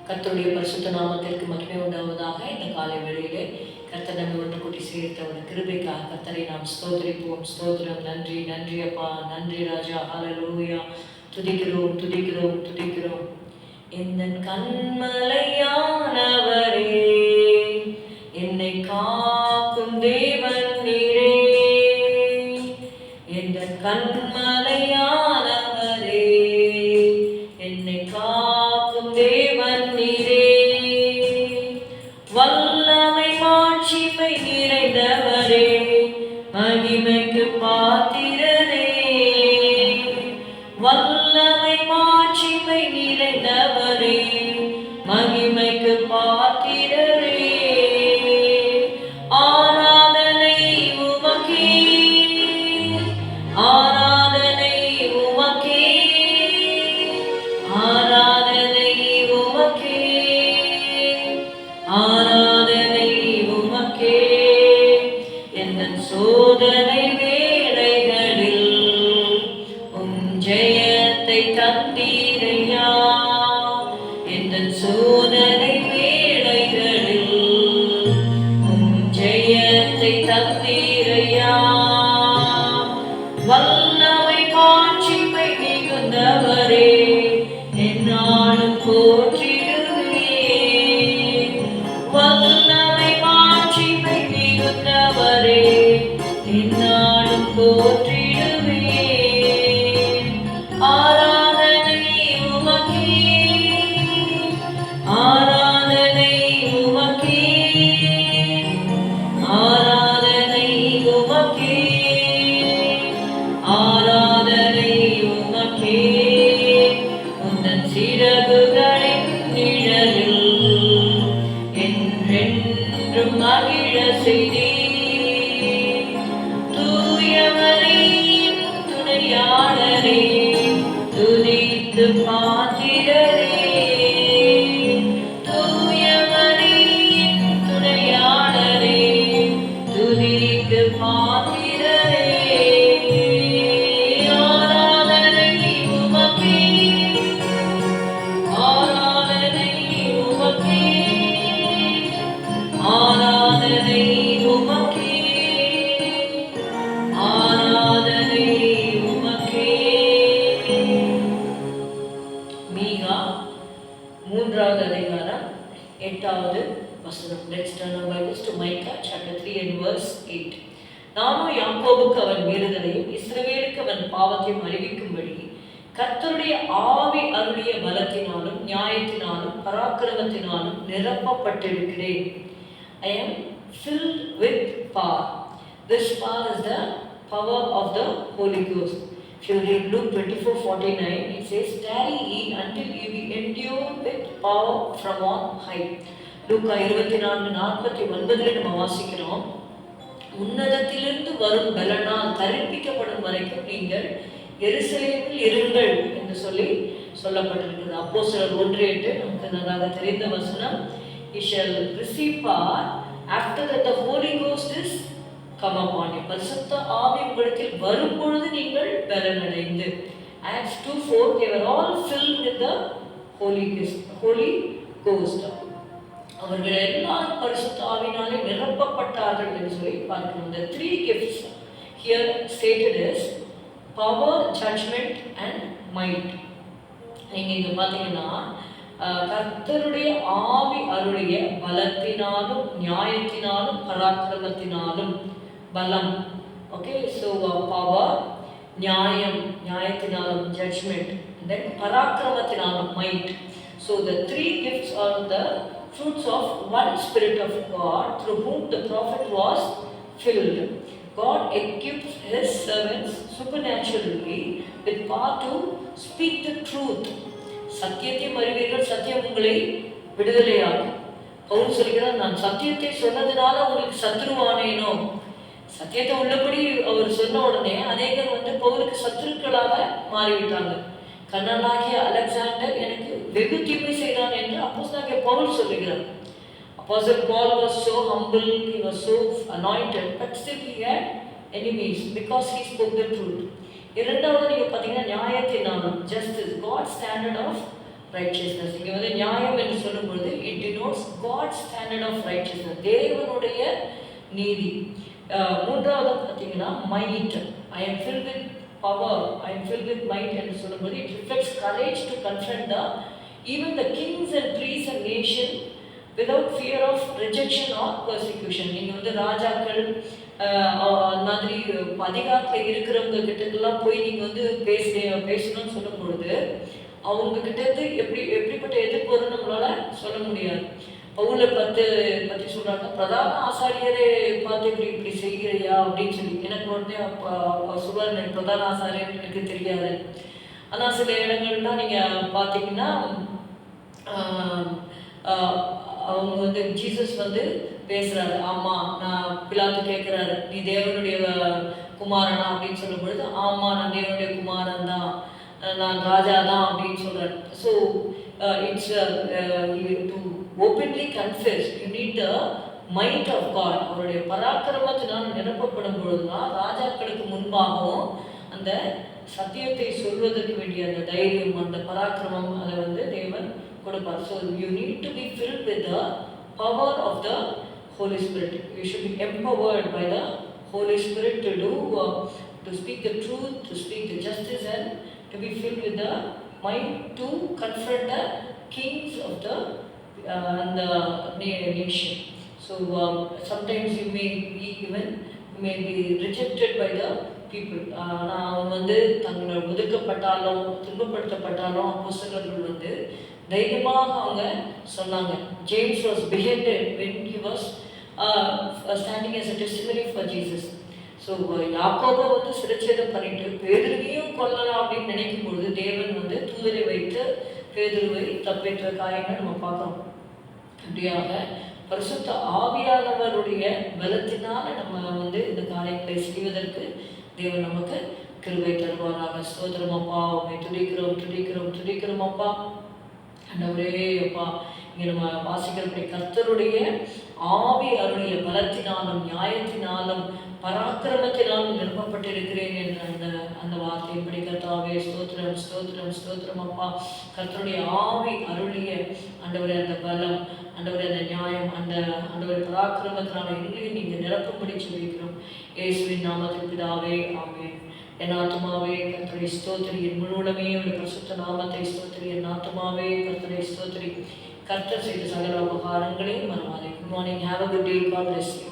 கர்த்தருடைய பரிசுத்த நாமத்திற்கு மகிமை உண்டாவதாக. இந்த காலை வேளையிலே கர்த்தர் நம்மை ஒன்று கூட்டி சேர்த்தவன கிருபைக்காக கர்த்தரை நாம் ஸ்தோத்திரிப்போம். ஸ்தோத்திரம். நன்றி, நன்றி அப்பா, நன்றி ராஜா. ஹல்லேலூயா. துதிக்கிறோம், துதிக்கிறோம், துதிக்கிறோம். இந்த கண்மலையானவரே, என்னை காக்கும் தேவன் நீரே. இந்த கண்மலையானவரே, என்னை காக்கும் தேவன் நீரே. வல்லமை மாட்சிமை நிறைந்தவரே, மகிமைக்கு பாத்திரரே. வல்லமை மாட்சிமை நிறைந்தவரே, மகிமைக்கு பாத்திரரே. ஆராதனை உமக்கே, ஆராதனை உமக்கே, ஆராதனை உமக்கே, ஆராதனை உமக்கே. எந்த சோதனை வேளைகளில் உம் ஜெயத்தை தந்தீரையா. எந்த சோதனை வேளைகளில் உம் ஜெயத்தை தந்தீரையா. வல்லமை மாட்சிமை மிகுந்தவரே, என்னாலும் போற்றிடுவேன். வல்லமை மாட்சிமை மிகுந்தவரே, என்னாலும் போற்றிடுவேன். ஆராதனை உமக்கே, ஆராதனை உமக்கே, ஆராதனை உமக்கே, ஆராதனை உமக்கே. உந்தன் சிறகுகளின் நிழலில் என்றென்றும் மகிழ செய்தீர். தூயவரே, துணையாளரே, துதித்து பாத்திரரே. தூயவரே, துணையாளரே, துதித்து பாத்திரரே. ஆராதனை உமக்கே, ஆராதனை உமக்கே, ஆராதனை உமக்கே, ஆராதனை உமக்கே. மீகா 3வது அதிகாரம் 8வது வசனம். Let's turn our Bibles to Micah chapter 3 and verse 8. நானும் யாக்கோபுக்கு அவன் மீறுதலையும் இஸ்ரவேலுக்கு அவன் பாவத்தையும் அறிவிக்கும்படி கர்த்தருடைய ஆவி அருளிய பலத்தினாலும் நியாயத்தினாலும் பராக்கிரமத்தினாலும் நிரப்பப்பட்டிருக்கிறேன். I am filled with power. This power is the power of the Holy Ghost. If you read Luke 24:49, it says, "Tarry ye until ye be endued with power from on high." லூக்கா 24:49 நம்ம வாசிக்கிறோம், உன்னதத்திலிருந்து வரும் பலனால் தரிப்பிக்கப்படும் வரைக்கும் நீங்கள் எருசலேமில் இருங்கள் என்று சொல்லப்பட்டிருக்கிறது. அப்போஸ்தலர் 1:8 நமக்கு நன்றாக தெரிந்த வசனம். He shall receive power after that the Holy Ghost is come upon you. பரிசுத்த ஆவி உங்களிடத்தில் வரும்பொழுது நீங்கள் பலனடைந்து. Acts 2:4, they were all filled with the Holy Ghost. அவர்கள் எல்லாரும் பரிசுத்த ஆவியினாலே நிரப்பப்பட்டார்கள் என்று சொல்லி பார்க்கிறோம். The three gifts here stated is power, judgment and might. நீங்க இங்க பாத்தீங்கன்னா கர்த்தருடைய ஆவி அருளிய பலத்தினாலும் நியாயத்தினாலும் பராக்கிரமத்தினாலும் பலம். ஓகே, ஸோ பவர், நியாயத்தினாலும் ஜட்ஜ்மெண்ட், தென் பராக்கிரமத்தினாலும் might. So the three gifts are the fruits of one Spirit of God through whom the prophet was filled. God equips his servants supernaturally with power to speak the truth. சத்தியத்தை அறிவீர்கள், சத்தியம் உங்களை விடுதலையாகும். பவுல் சொல்கிறார், நான் சத்தியத்தை சொன்னதுனால உங்களுக்கு சத்ருவானேனோ. சத்தியத்தை உள்ளபடி அவர் சொன்ன உடனே அநேகர் பவுலுக்கு சத்துருக்களாக மாறிவிட்டாங்க. கண்ணனாகிய அலெக்சாண்டர் எனக்கு வெகு தீமை செய்தான் என்று அப்போஸ்தலனாகிய பவுல் சொல்லுகிறார். Apostle Paul was so humble, he was so anointed, but still he had enemies because he spoke the truth. இரண்டாவது நீங்க பாத்தீங்கன்னா நியாயத்தினாலும், justice, God's standard of righteousness. இங்க நியாயம் என்று சொல்லும் denotes God's standard of righteousness, தேவனுடைய நீதி. மூன்றாவது பார்த்தீங்கன்னா might, I am filled with power, I am filled with might என்று சொல்லும்போது it reflects courage to confront even the kings and priests and nation without fear of rejection or persecution. நீங்கள் வந்து ராஜாக்கள் அந்த மாதிரி அதிகாரத்தில் இருக்கிறவங்க கிட்டக்கெல்லாம் போய் நீங்கள் வந்து பேசணும்னு சொல்லும் பொழுது அவங்க கிட்டேருந்து எப்படிப்பட்ட எதிர்ப்பு வரும்னு நம்மளால் சொல்ல முடியாது. பவுலை பற்றி சொல்கிறாங்க, பிரதான ஆசாரியரை பார்த்து இப்படி செய்கிறியா அப்படின்னு சொல்லி. எனக்கு உடனே சொல்லுவார், எனக்கு பிரதான ஆசாரியர் எனக்கு தெரியாது. ஆனால் சில இடங்கள்லாம் நீங்கள் பார்த்தீங்கன்னா அவங்க வந்து ஜீசஸ் வந்து பேசுகிறாரு, ஆமாம் நான் பிலாத்து கேட்குறாரு, நீ தேவனுடைய குமாரனா அப்படின்னு சொல்லும் பொழுது ஆமாம் நான் தேவனுடைய குமாரன் தான், நான் ராஜா தான் அப்படின்னு சொல்கிறார். So it's to openly confess you need the mind of God. அவருடைய பராக்கிரமத்தினால் நிரப்பப்படும் பொழுதுதான் ராஜாக்களுக்கு முன்பாகவும் அந்த சத்தியத்தை சொல்வதற்கு வேண்டிய அந்த தைரியம், அந்த பராக்கிரமம் அதை வந்து தேவன் கொடுப்பார். So you need to be filled with the power of the Holy Spirit. You should be empowered by the Holy Spirit to do, to speak the truth, to speak the justice, and to be filled with the mind to confront the kings of the nation. So sometimes you may be rejected by the people. நான் வந்து தங்களை ஒதுக்கப்பட்டாலும் துன்பப்படுத்தப்பட்டாலும் அப்போஸ்தலர்கள் வந்து தைரியமாக அவங்க சொன்னாங்க. James was beheaded when he was standing as a testimony for Jesus. So யாக்கோபை வந்து சிறைச்சேதம் பண்ணிட்டு பேதுருவையும் கொல்லலாம் அப்படின்னு நினைக்கும் பொழுது தேவன் வந்து தூதரை வைத்து பேதுருவை தப்பித்த காரியங்களை நம்ம பார்க்குறோம். அப்படியாக பரிசுத்த ஆவியானவருடைய பலத்தினால நம்ம வந்து இந்த காரியங்களை செய்வதற்கு தேவன் நமக்கு கிருபை தருவாராக. ஸ்தோத்திரம் அப்பா, உண்மை துதிக்கிறோம் அப்பா. ஆண்டவரே அப்பா, இங்கே நம்ம வாசிக்கிறபடி கர்த்தருடைய ஆவி அவருடைய பலத்தினாலும் நியாயத்தினாலும் பராக்கிரமத்தினாலும் நிரப்பப்பட்டிருக்கிறேன் என்ற அந்த வார்த்தையின்படி கர்த்தாவே ஸ்தோத்திரம் அப்பா. கர்த்தருடைய ஆவி அருளிய ஆண்டவரே அந்த பலம், ஆண்டவரே அந்த நியாயம், ஆண்டவரே பராக்கிரமத்தினால எங்களையும் நீங்கள் நிரப்பும்படி சொல்லிக்கிறோம். இயேசுவின் நாமத்தில் பிதாவே, ஆமென். என் ஆத்துமாவே கர்த்தரை ஸ்தோத்திரி, என் முழுவதுமே ஒரு பரிசுத்த நாமத்தை ஸ்தோத்திரி. என் ஆத்துமாவே கர்த்தரை ஸ்தோத்திரி, கர்த்தர் செய்த சகல உபகாரங்களையும் மறவாதே. Good morning, have a good day, God bless you.